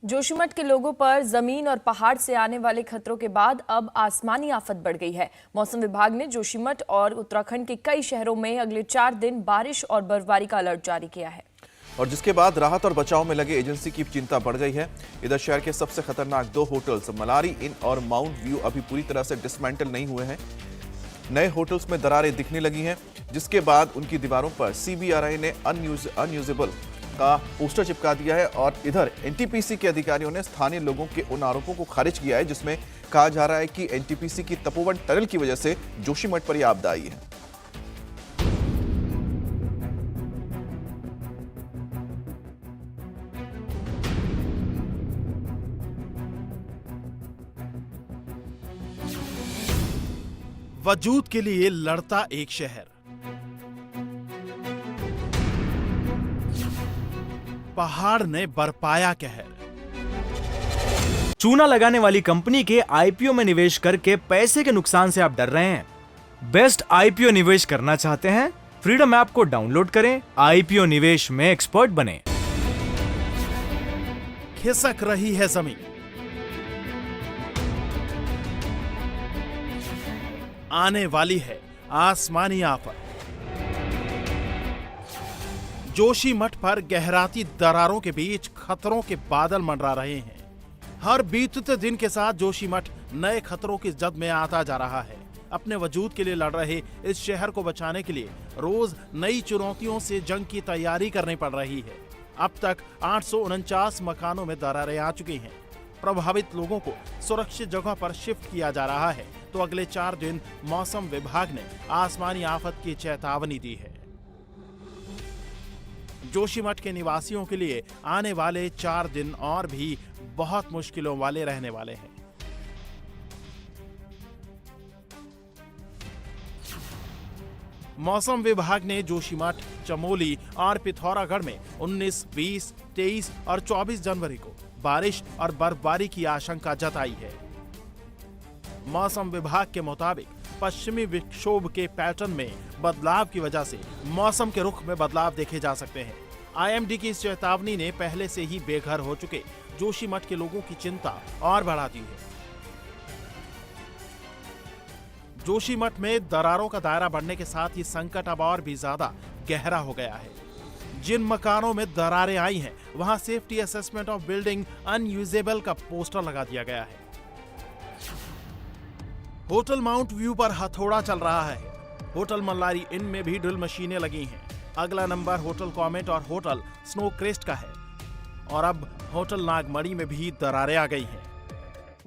जोशीमठ के लोगों पर जमीन और पहाड़ से आने वाले खतरों के बाद अब आसमानी आफत बढ़ गई है। मौसम विभाग ने जोशीमठ और उत्तराखंड के कई शहरों में अगले 4 दिन बारिश और बर्फबारी का अलर्ट जारी किया है। और जिसके बाद राहत और बचाव में लगे एजेंसी की चिंता बढ़ गई है। इधर शहर के सबसे खतरनाक 2 होटल्स मलारी इन और माउंट व्यू अभी पूरी तरह से डिसमेंटल नहीं हुए हैं। नए होटल्स में दरारें दिखने लगी हैं, जिसके बाद उनकी दीवारों पर CBRI ने अनयूजेबल का पोस्टर चिपका दिया है। और इधर NTPC के अधिकारियों ने स्थानीय लोगों के उन आरोपों को खारिज किया है, जिसमें कहा जा रहा है कि NTPC की तपोवन टनल की वजह से जोशीमठ पर यह आपदा आई है। वजूद के लिए लड़ता एक शहर, पहाड़ ने बरपाया कहर। चूना लगाने वाली कंपनी के IPO में निवेश करके पैसे के नुकसान से आप डर रहे हैं? बेस्ट IPO निवेश करना चाहते हैं? फ्रीडम ऐप को डाउनलोड करें, IPO निवेश में एक्सपर्ट बने। खिसक रही है जमीन, आने वाली है आसमानी आफत। जोशीमठ पर गहराती दरारों के बीच खतरों के बादल मंडरा रहे हैं। हर बीतते दिन के साथ जोशीमठ नए खतरों की जद में आता जा रहा है। अपने वजूद के लिए लड़ रहे इस शहर को बचाने के लिए रोज नई चुनौतियों से जंग की तैयारी करनी पड़ रही है। अब तक 849 मकानों में दरारें आ चुकी हैं। प्रभावित लोगों को सुरक्षित जगह पर शिफ्ट किया जा रहा है, तो अगले 4 दिन मौसम विभाग ने आसमानी आफत की चेतावनी दी है। जोशीमठ के निवासियों के लिए आने वाले 4 दिन और भी बहुत मुश्किलों वाले रहने वाले हैं। मौसम विभाग ने जोशीमठ, चमोली और पिथौरागढ़ में 19, 20, 23 और 24 जनवरी को बारिश और बर्फबारी की आशंका जताई है। मौसम विभाग के मुताबिक पश्चिमी विक्षोभ के पैटर्न में बदलाव की वजह से मौसम के रुख में बदलाव देखे जा सकते हैं। IMD की इस चेतावनी ने पहले से ही बेघर हो चुके जोशीमठ के लोगों की चिंता और बढ़ा दी है। जोशीमठ में दरारों का दायरा बढ़ने के साथ ही संकट अब और भी ज्यादा गहरा हो गया है। जिन मकानों में दरारें आई हैं, वहां safety assessment of building unusable का पोस्टर लगा दिया गया है। होटल माउंट व्यू पर हथौड़ा चल रहा है। होटल मल्लारी इन में भी ड्रिल मशीनें लगी हैं। अगला नंबर होटल कॉमेट और होटल स्नो क्रेस्ट का है। और अब होटल नागमणि में भी दरारें आ गई हैं।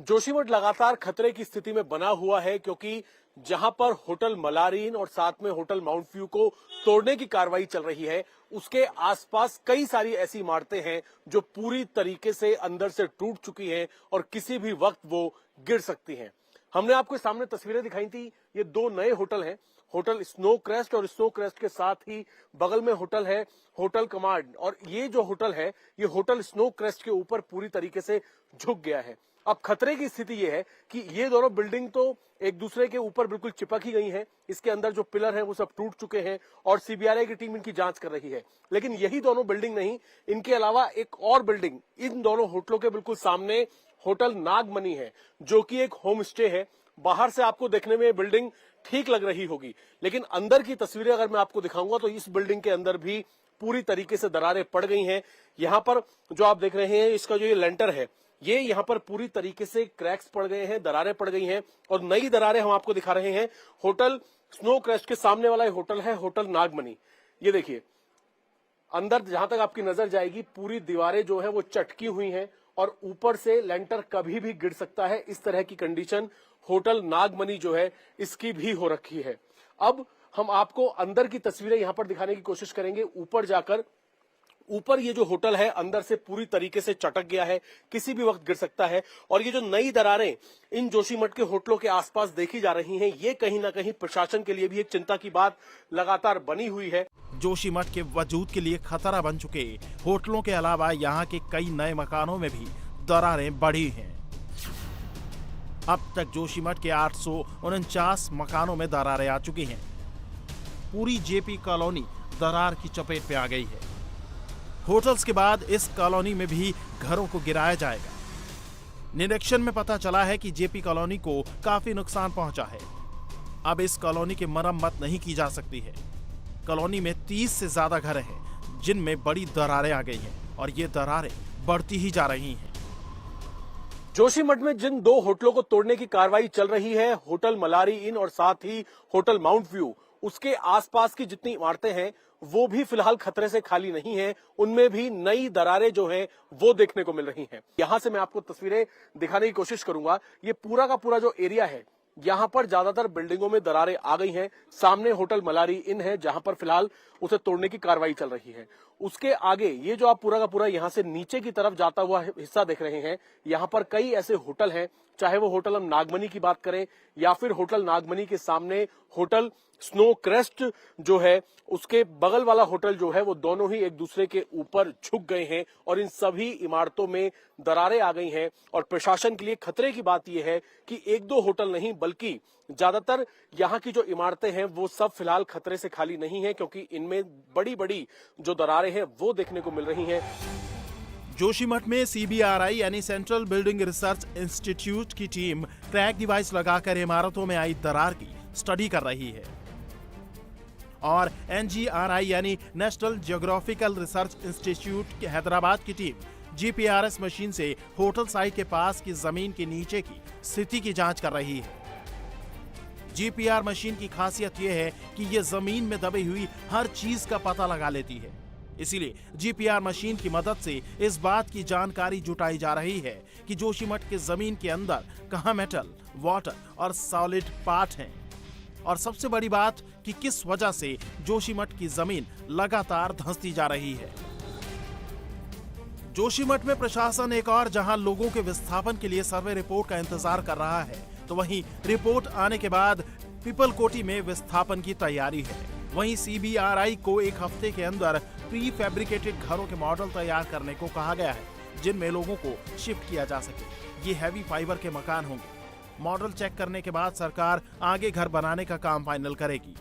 जोशीमठ लगातार खतरे की स्थिति में बना हुआ है, क्योंकि जहां पर होटल मलारीन और साथ में होटल माउंट व्यू को तोड़ने की कार्रवाई चल रही है, उसके आसपास कई सारी ऐसी इमारतें हैं जो पूरी तरीके से अंदर से टूट चुकी हैं और किसी भी वक्त वो गिर सकती हैं। हमने आपको सामने तस्वीरें दिखाई थी। ये 2 नए होटल हैं, होटल स्नो क्रेस्ट और स्नो क्रेस्ट के साथ ही बगल में होटल है होटल कमांड। और ये जो होटल है, ये होटल स्नो क्रेस्ट के ऊपर पूरी तरीके से झुक गया है। अब खतरे की स्थिति ये है कि ये दोनों बिल्डिंग तो एक दूसरे के ऊपर बिल्कुल चिपक ही गई हैं। इसके अंदर जो पिलर हैं वो सब टूट चुके हैं और CBRI की टीम इनकी जांच कर रही है। लेकिन यही दोनों बिल्डिंग नहीं, इनके अलावा एक और बिल्डिंग इन दोनों होटलों के बिल्कुल सामने होटल नागमणि है, जो कि एक होम स्टे है। बाहर से आपको देखने में बिल्डिंग ठीक लग रही होगी, लेकिन अंदर की तस्वीरें अगर मैं आपको दिखाऊंगा तो इस बिल्डिंग के अंदर भी पूरी तरीके से दरारें पड़ गई हैं। यहाँ पर जो आप देख रहे हैं, इसका जो ये लेंटर है, ये यहाँ पर पूरी तरीके से क्रैक्स पड़ गए हैं, दरारें पड़ गई हैं। और नई दरारें हम आपको दिखा रहे हैं। होटल स्नो क्रेस्ट के सामने वाला होटल है होटल नागमणि। ये देखिए, अंदर जहां तक आपकी नजर जाएगी पूरी दीवारें जो है वो चटकी हुई हैं और ऊपर से लेंटर कभी भी गिर सकता है। इस तरह की कंडीशन होटल नागमणि जो है इसकी भी हो रखी है। अब हम आपको अंदर की तस्वीरें यहां पर दिखाने की कोशिश करेंगे। ऊपर जाकर, ऊपर ये जो होटल है अंदर से पूरी तरीके से चटक गया है, किसी भी वक्त गिर सकता है। और ये जो नई दरारें इन जोशीमठ के होटलों के आसपास देखी जा रही हैं, ये कहीं ना कहीं प्रशासन के लिए भी एक चिंता की बात लगातार बनी हुई है। जोशीमठ के वजूद के लिए खतरा बन चुके होटलों के अलावा यहाँ के कई नए मकानों में भी दरारें बढ़ी हैं। अब तक जोशीमठ के 849 मकानों में दरारें आ चुकी हैं। पूरी JP कॉलोनी दरार की चपेट में आ गई है। होटल्स के बाद इस कॉलोनी में भी घरों को गिराया जाएगा। निरीक्षण में पता चला है कि जेपी कॉलोनी को काफी नुकसान पहुंचा है। अब इस कॉलोनी की मरम्मत नहीं की जा सकती है। कॉलोनी में 30 से ज्यादा घर हैं जिनमें बड़ी दरारें आ गई हैं और ये दरारें बढ़ती ही जा रही हैं। जोशीमठ में जिन 2 होटलों को तोड़ने की कार्रवाई चल रही है, होटल मलारी इन और साथ ही होटल माउंट व्यू, उसके आसपास की जितनी इमारतें हैं वो भी फिलहाल खतरे से खाली नहीं है। उनमें भी नई दरारें जो हैं वो देखने को मिल रही हैं। यहां से मैं आपको तस्वीरें दिखाने की कोशिश करूंगा। ये पूरा का पूरा जो एरिया है, यहां पर ज्यादातर बिल्डिंगों में दरारें आ गई हैं। सामने होटल मलारी इन है जहां पर फिलहाल उसे तोड़ने की कार्रवाई चल रही है। उसके आगे ये जो आप पूरा का पूरा यहां से नीचे की तरफ जाता हुआ हिस्सा देख रहे हैं, यहां पर कई ऐसे होटल हैं, चाहे वो होटल हम नागमनी की बात करें या फिर होटल नागमनी के सामने होटल स्नो क्रेस्ट जो है, उसके बगल वाला होटल जो है, वो दोनों ही एक दूसरे के ऊपर झुक गए हैं और इन सभी इमारतों में दरारें आ गई हैं। और प्रशासन के लिए खतरे की बात यह है कि 1-2 होटल नहीं बल्कि ज्यादातर यहाँ की जो इमारतें हैं वो सब फिलहाल खतरे से खाली नहीं है, क्योंकि इनमें बड़ी बड़ी जो दरारें हैं वो देखने को मिल रही हैं। जोशीमठ में CBRI यानी सेंट्रल बिल्डिंग रिसर्च इंस्टीट्यूट की टीम ट्रैक डिवाइस लगाकर इमारतों में आई दरार की स्टडी कर रही है और NGRI यानी नेशनल जियोग्राफिकल रिसर्च इंस्टीट्यूट की हैदराबाद की टीम GPRS मशीन से होटल साइट के पास की जमीन के नीचे की स्थिति की जांच कर रही है। GPR मशीन की खासियत यह है कि यह जमीन में दबी हुई हर चीज का पता लगा लेती है। इसीलिए GPR मशीन की मदद से इस बात की जानकारी जुटाई जा रही है कि जोशीमठ के जमीन के अंदर कहां मेटल, वाटर और सॉलिड पार्ट हैं और सबसे बड़ी बात कि किस वजह से जोशीमठ की जमीन लगातार धंसती जा रही है। जोशीमठ में प्रशासन एक और जहां लोगों के विस्थापन के लिए सर्वे रिपोर्ट का इंतजार कर रहा है, तो वहीं रिपोर्ट आने के बाद पीपलकोटी में विस्थापन की तैयारी है। वहीं CBRI को 1 हफ्ते के अंदर प्री फैब्रिकेटेड घरों के मॉडल तैयार करने को कहा गया है, जिनमें लोगों को शिफ्ट किया जा सके। ये हैवी फाइबर के मकान होंगे। मॉडल चेक करने के बाद सरकार आगे घर बनाने का काम फाइनल करेगी।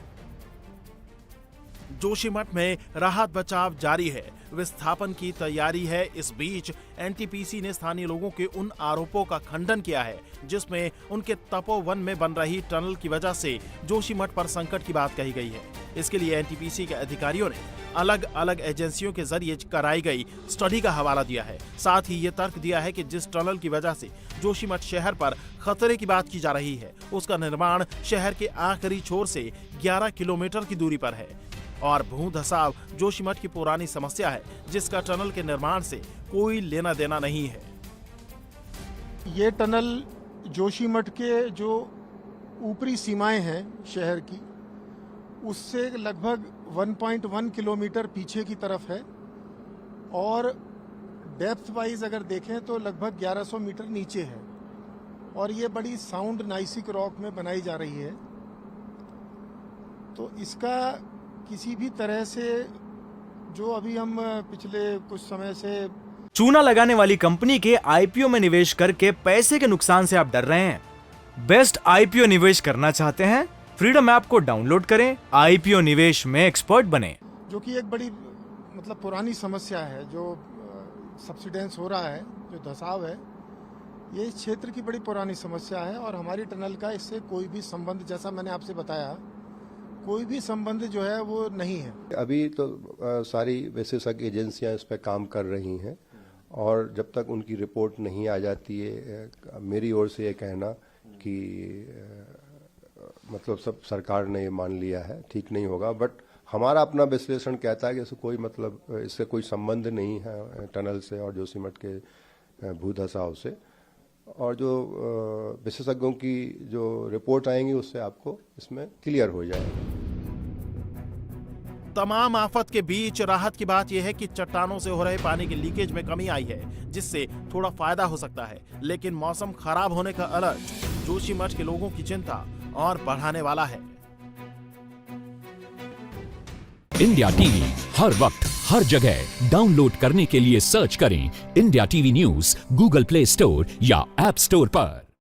जोशीमठ में राहत बचाव जारी है, विस्थापन की तैयारी है। इस बीच NTPC ने स्थानीय लोगों के उन आरोपों का खंडन किया है जिसमें उनके तपोवन में बन रही टनल की वजह से जोशीमठ पर संकट की बात कही गई है। इसके लिए NTPC के अधिकारियों ने अलग अलग एजेंसियों के जरिए कराई गई स्टडी का हवाला दिया है। साथ ही ये तर्क दिया है कि जिस टनल की वजह से जोशीमठ शहर पर खतरे की बात की जा रही है, उसका निर्माण शहर के आखिरी छोर से 11 किलोमीटर की दूरी पर है और भू धसाव जोशीमठ की पुरानी समस्या है, जिसका टनल के निर्माण से कोई लेना देना नहीं है। ये टनल जोशीमठ के जो ऊपरी सीमाएं हैं शहर की, उससे लगभग 1.1 किलोमीटर पीछे की तरफ है और डेप्थ वाइज अगर देखें तो लगभग 1100 मीटर नीचे है और ये बड़ी साउंड नाइसिक रॉक में बनाई जा रही है। तो इसका किसी भी तरह से जो अभी हम पिछले कुछ समय से चूना लगाने वाली कंपनी के IPO में निवेश करके पैसे के नुकसान से आप डर रहे हैं? बेस्ट IPO निवेश करना चाहते हैं? फ्रीडम ऐप को डाउनलोड करें, IPO निवेश में एक्सपर्ट बने। जो कि एक बड़ी मतलब पुरानी समस्या है, जो सब्सिडेंस हो रहा है, जो धसाव है, ये इस क्षेत्र की बड़ी पुरानी समस्या है और हमारी टनल का इससे कोई भी संबंध, जैसा मैंने आपसे बताया, कोई भी संबंध जो है वो नहीं है। अभी तो सारी विशेषज्ञ एजेंसियां इस पर काम कर रही हैं और जब तक उनकी रिपोर्ट नहीं आ जाती है, मेरी ओर से ये कहना कि मतलब सब सरकार ने ये मान लिया है, ठीक नहीं होगा। बट हमारा अपना विश्लेषण कहता है कि इससे कोई संबंध नहीं है टनल से और जोशीमठ के भूधसाव से। और जो विशेषज्ञों की जो रिपोर्ट आएंगी उससे आपको इसमें क्लियर हो जाएगा। तमाम आफत के बीच राहत की बात यह है कि चट्टानों से हो रहे पानी के लीकेज में कमी आई है, जिससे थोड़ा फायदा हो सकता है। लेकिन मौसम खराब होने का अलर्ट जोशीमठ के लोगों की चिंता और बढ़ाने वाला है। इंडिया टीवी हर वक्त हर जगह डाउनलोड करने के लिए सर्च करें India TV news Google play store या ऐप स्टोर पर।